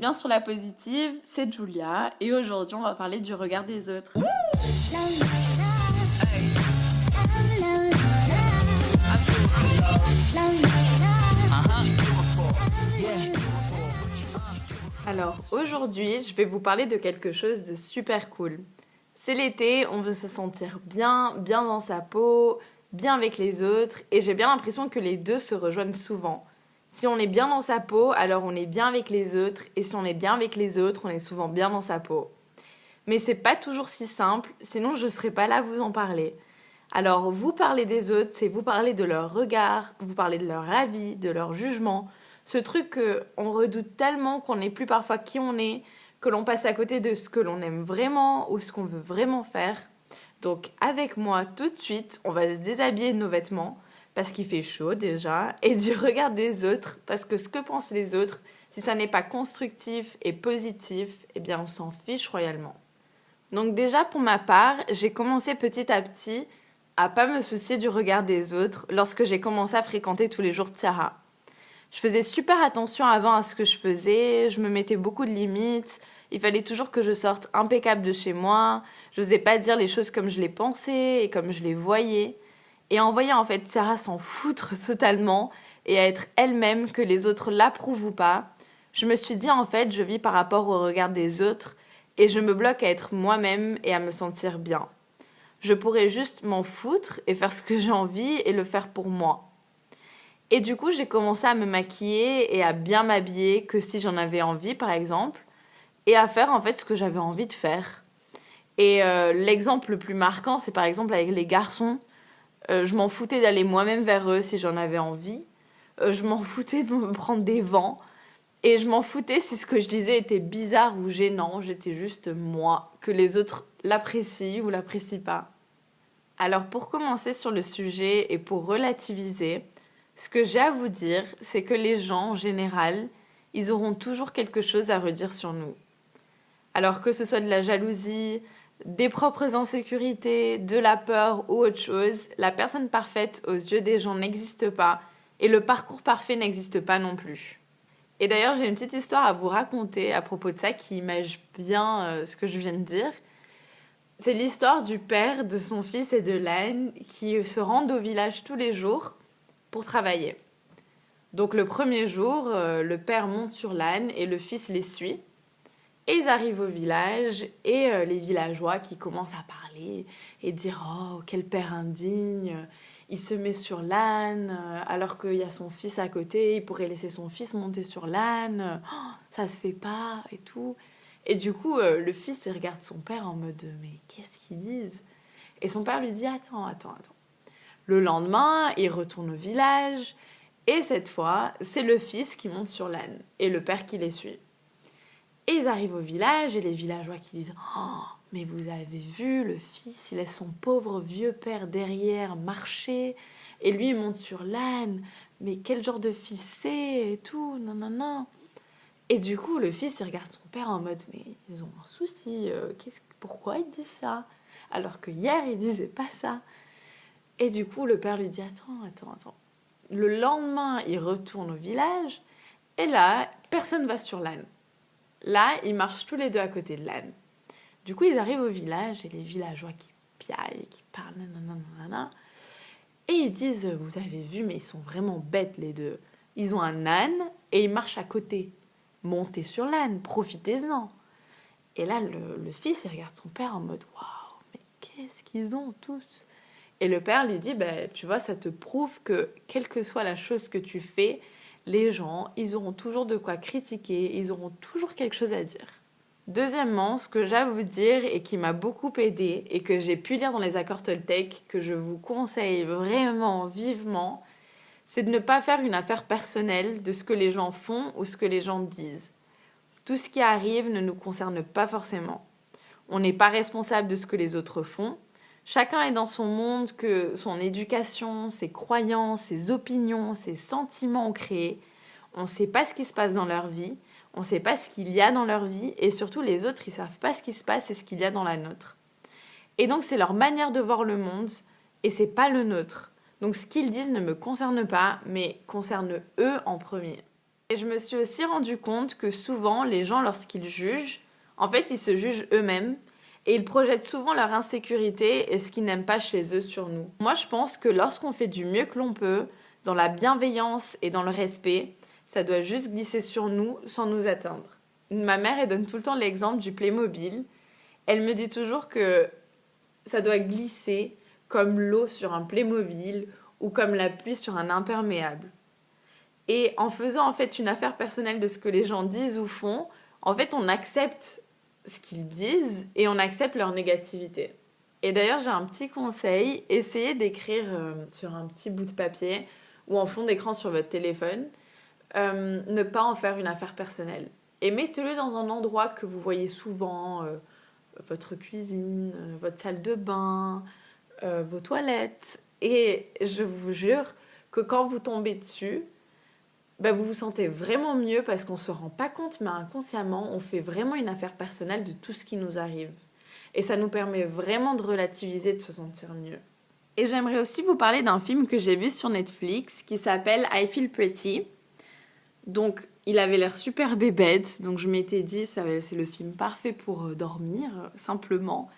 bien sur la positive, c'est Julia et aujourd'hui on va parler du regard des autres. Alors aujourd'hui je vais vous parler de quelque chose de super cool. C'est l'été, on veut se sentir bien dans sa peau, bien avec les autres et j'ai bien l'impression que les deux se rejoignent souvent. Si on est bien dans sa peau, alors on est bien avec les autres. Et si on est bien avec les autres, on est souvent bien dans sa peau. Mais c'est pas toujours si simple, sinon je serais pas là à vous en parler. Alors vous parler des autres, c'est vous parler de leur regard, vous parler de leur avis, de leur jugement. Ce truc qu'on redoute tellement qu'on n'est plus parfois qui on est, que l'on passe à côté de ce que l'on aime vraiment ou ce qu'on veut vraiment faire. Donc avec moi tout de suite, on va se déshabiller de nos vêtements. Parce qu'il fait chaud déjà, et du regard des autres, parce que ce que pensent les autres, si ça n'est pas constructif et positif, eh bien on s'en fiche royalement. Donc déjà pour ma part, j'ai commencé petit à petit à pas me soucier du regard des autres lorsque j'ai commencé à fréquenter tous les jours Tiara. Je faisais super attention avant à ce que je faisais, je me mettais beaucoup de limites, il fallait toujours que je sorte impeccable de chez moi, je n'osais pas dire les choses comme je les pensais et comme je les voyais. Et en voyant en fait Tiara s'en foutre totalement et à être elle-même, que les autres l'approuvent ou pas, je me suis dit en fait je vis par rapport au regard des autres et je me bloque à être moi-même et à me sentir bien. Je pourrais juste m'en foutre et faire ce que j'ai envie et le faire pour moi. Et du coup j'ai commencé à me maquiller et à bien m'habiller que si j'en avais envie par exemple et à faire en fait ce que j'avais envie de faire. Et l'exemple le plus marquant c'est par exemple avec les garçons. Je m'en foutais d'aller moi-même vers eux si j'en avais envie. Je m'en foutais de me prendre des vents. Et je m'en foutais si ce que je disais était bizarre ou gênant. J'étais juste moi, que les autres l'apprécient ou l'apprécient pas. Alors pour commencer sur le sujet et pour relativiser, ce que j'ai à vous dire, c'est que les gens en général, ils auront toujours quelque chose à redire sur nous. Alors que ce soit de la jalousie, des propres insécurités, de la peur ou autre chose, la personne parfaite aux yeux des gens n'existe pas et le parcours parfait n'existe pas non plus. Et d'ailleurs, j'ai une petite histoire à vous raconter à propos de ça qui image bien ce que je viens de dire. C'est l'histoire du père, de son fils et de l'âne qui se rendent au village tous les jours pour travailler. Donc le premier jour, le père monte sur l'âne et le fils les suit. Et ils arrivent au village et les villageois qui commencent à parler et dire « Oh, quel père indigne !» Il se met sur l'âne alors qu'il y a son fils à côté. Il pourrait laisser son fils monter sur l'âne. Oh, ça se fait pas et tout. Et du coup, le fils il regarde son père en mode « Mais qu'est-ce qu'ils disent ?» Et son père lui dit « Attends. » Le lendemain, il retourne au village et cette fois, c'est le fils qui monte sur l'âne et le père qui les suit. Et ils arrivent au village et les villageois qui disent « Oh, mais vous avez vu, le fils, il laisse son pauvre vieux père derrière marcher et lui il monte sur l'âne. Mais quel genre de fils c'est et tout, non. » Et du coup, le fils, il regarde son père en mode « Mais ils ont un souci, pourquoi ils disent ça ?» Alors que hier, ils disaient pas ça. Et du coup, le père lui dit « Attends. » Le lendemain, il retourne au village et là, personne va sur l'âne. Là, ils marchent tous les deux à côté de l'âne. Du coup, ils arrivent au village et les villageois qui piaillent, qui parlent, nanana. Et ils disent, vous avez vu, mais ils sont vraiment bêtes les deux. Ils ont un âne et ils marchent à côté. Montez sur l'âne, profitez-en. Et là, le fils, il regarde son père en mode, waouh, mais qu'est-ce qu'ils ont tous ? Et le père lui dit, tu vois, ça te prouve que quelle que soit la chose que tu fais, les gens, ils auront toujours de quoi critiquer, ils auront toujours quelque chose à dire. Deuxièmement, ce que j'ai à vous dire et qui m'a beaucoup aidé et que j'ai pu lire dans les accords Toltec, que je vous conseille vraiment vivement, c'est de ne pas faire une affaire personnelle de ce que les gens font ou ce que les gens disent. Tout ce qui arrive ne nous concerne pas forcément. On n'est pas responsable de ce que les autres font. Chacun est dans son monde que son éducation, ses croyances, ses opinions, ses sentiments ont créé. On ne sait pas ce qui se passe dans leur vie, on ne sait pas ce qu'il y a dans leur vie, et surtout les autres, ils ne savent pas ce qui se passe et ce qu'il y a dans la nôtre. Et donc c'est leur manière de voir le monde, et c'est pas le nôtre. Donc ce qu'ils disent ne me concerne pas, mais concerne eux en premier. Et je me suis aussi rendu compte que souvent, les gens, lorsqu'ils jugent, en fait, ils se jugent eux-mêmes et ils projettent souvent leur insécurité et ce qu'ils n'aiment pas chez eux sur nous. Moi, je pense que lorsqu'on fait du mieux que l'on peut, dans la bienveillance et dans le respect, ça doit juste glisser sur nous sans nous atteindre. Ma mère, elle donne tout le temps l'exemple du Playmobil. Elle me dit toujours que ça doit glisser comme l'eau sur un Playmobil ou comme la pluie sur un imperméable. Et en faisant en fait une affaire personnelle de ce que les gens disent ou font, en fait on accepte ce qu'ils disent et on accepte leur négativité. Et d'ailleurs j'ai un petit conseil, essayez d'écrire sur un petit bout de papier ou en fond d'écran sur votre téléphone, ne pas en faire une affaire personnelle. Et mettez-le dans un endroit que vous voyez souvent, votre cuisine, votre salle de bain, vos toilettes. Et je vous jure que quand vous tombez dessus, vous vous sentez vraiment mieux parce qu'on ne se rend pas compte, mais inconsciemment, on fait vraiment une affaire personnelle de tout ce qui nous arrive. Et ça nous permet vraiment de relativiser, de se sentir mieux. Et j'aimerais aussi vous parler d'un film que j'ai vu sur Netflix qui s'appelle I Feel Pretty. Donc, il avait l'air super bébête, donc je m'étais dit, c'est le film parfait pour dormir, simplement.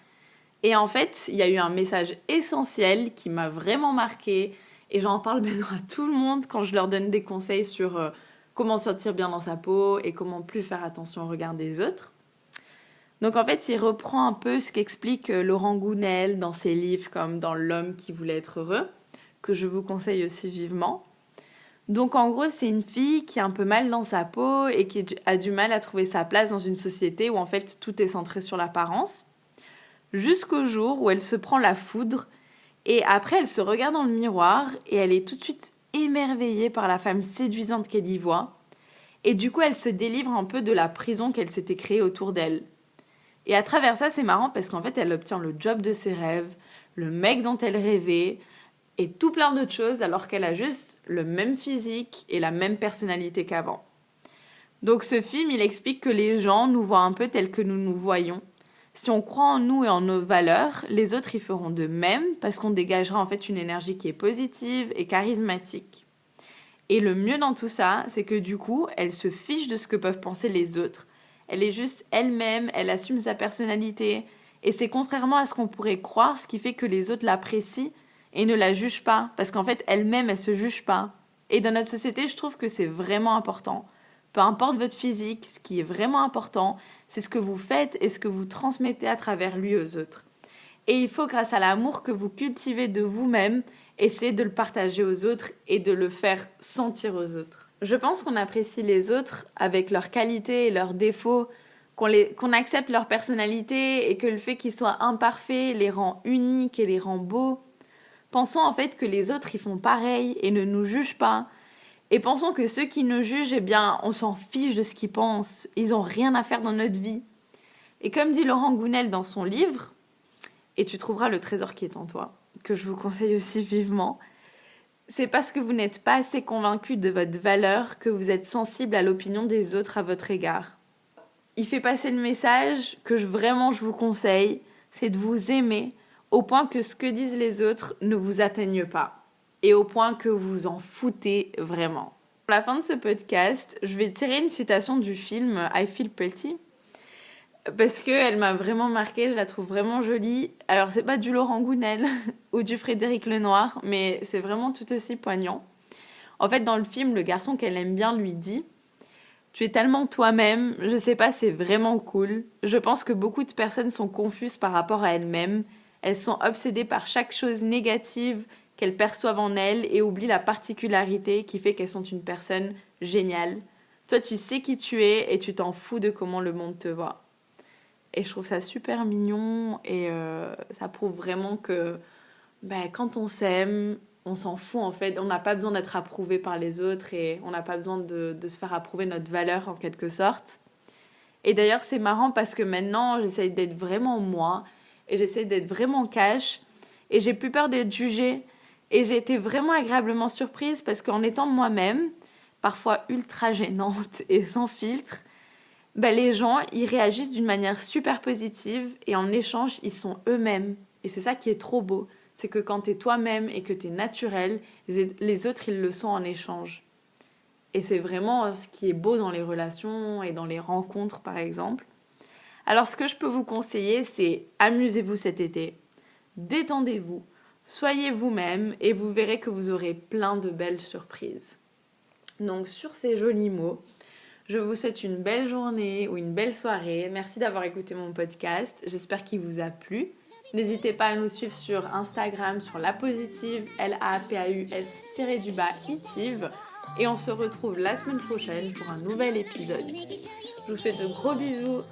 Et en fait, il y a eu un message essentiel qui m'a vraiment marquée. Et j'en parle maintenant à tout le monde quand je leur donne des conseils sur comment se sentir bien dans sa peau et comment plus faire attention au regard des autres. Donc en fait, il reprend un peu ce qu'explique Laurent Gounel dans ses livres comme dans L'homme qui voulait être heureux, que je vous conseille aussi vivement. Donc en gros, c'est une fille qui est un peu mal dans sa peau et qui a du mal à trouver sa place dans une société où en fait tout est centré sur l'apparence. Jusqu'au jour où elle se prend la foudre. Et après, elle se regarde dans le miroir et elle est tout de suite émerveillée par la femme séduisante qu'elle y voit. Et du coup, elle se délivre un peu de la prison qu'elle s'était créée autour d'elle. Et à travers ça, c'est marrant parce qu'en fait, elle obtient le job de ses rêves, le mec dont elle rêvait, et tout plein d'autres choses alors qu'elle a juste le même physique et la même personnalité qu'avant. Donc ce film, il explique que les gens nous voient un peu tels que nous nous voyons. Si on croit en nous et en nos valeurs, les autres y feront de même parce qu'on dégagera en fait une énergie qui est positive et charismatique. Et le mieux dans tout ça, c'est que du coup, elle se fiche de ce que peuvent penser les autres. Elle est juste elle-même, elle assume sa personnalité. Et c'est contrairement à ce qu'on pourrait croire, ce qui fait que les autres l'apprécient et ne la jugent pas. Parce qu'en fait, elle-même, elle se juge pas. Et dans notre société, je trouve que c'est vraiment important. Peu importe votre physique, ce qui est vraiment important, c'est ce que vous faites et ce que vous transmettez à travers lui aux autres. Et il faut, grâce à l'amour que vous cultivez de vous-même, essayer de le partager aux autres et de le faire sentir aux autres. Je pense qu'on apprécie les autres avec leurs qualités et leurs défauts, qu'on accepte leur personnalité et que le fait qu'ils soient imparfaits les rend uniques et les rend beaux. Pensons en fait que les autres ils font pareil et ne nous jugent pas. Et pensons que ceux qui nous jugent, eh bien, on s'en fiche de ce qu'ils pensent. Ils n'ont rien à faire dans notre vie. Et comme dit Laurent Gounel dans son livre, et tu trouveras le trésor qui est en toi, que je vous conseille aussi vivement, c'est parce que vous n'êtes pas assez convaincu de votre valeur que vous êtes sensible à l'opinion des autres à votre égard. Il fait passer le message que vraiment je vous conseille, c'est de vous aimer au point que ce que disent les autres ne vous atteigne pas. Et au point que vous en foutez vraiment. Pour la fin de ce podcast, je vais tirer une citation du film I Feel Pretty parce qu'elle m'a vraiment marquée, je la trouve vraiment jolie. Alors c'est pas du Laurent Gounel ou du Frédéric Lenoir, mais c'est vraiment tout aussi poignant. En fait, dans le film, le garçon qu'elle aime bien lui dit « Tu es tellement toi-même, je sais pas, c'est vraiment cool. Je pense que beaucoup de personnes sont confuses par rapport à elles-mêmes. Elles sont obsédées par chaque chose négative qu'elles perçoivent en elles et oublient la particularité qui fait qu'elles sont une personne géniale. Toi, tu sais qui tu es et tu t'en fous de comment le monde te voit. » Et je trouve ça super mignon et ça prouve vraiment que quand on s'aime, on s'en fout en fait. On n'a pas besoin d'être approuvé par les autres et on n'a pas besoin de se faire approuver notre valeur en quelque sorte. Et d'ailleurs, c'est marrant parce que maintenant, j'essaye d'être vraiment moi et j'essaye d'être vraiment cash et j'ai plus peur d'être jugée. Et j'ai été vraiment agréablement surprise parce qu'en étant moi-même, parfois ultra gênante et sans filtre, les gens, ils réagissent d'une manière super positive et en échange, ils sont eux-mêmes. Et c'est ça qui est trop beau. C'est que quand t'es toi-même et que t'es naturel, les autres, ils le sont en échange. Et c'est vraiment ce qui est beau dans les relations et dans les rencontres, par exemple. Alors, ce que je peux vous conseiller, c'est amusez-vous cet été, détendez-vous, soyez vous-même et vous verrez que vous aurez plein de belles surprises. Donc, sur ces jolis mots, je vous souhaite une belle journée ou une belle soirée. Merci d'avoir écouté mon podcast. J'espère qu'il vous a plu. N'hésitez pas à nous suivre sur Instagram, sur La Positive, LAPAUS-itive. Et on se retrouve la semaine prochaine pour un nouvel épisode. Je vous fais de gros bisous.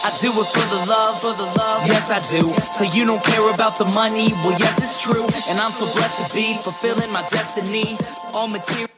I do it for the love, yes I do. So you don't care about the money, well yes it's true. And I'm so blessed to be fulfilling my destiny. All material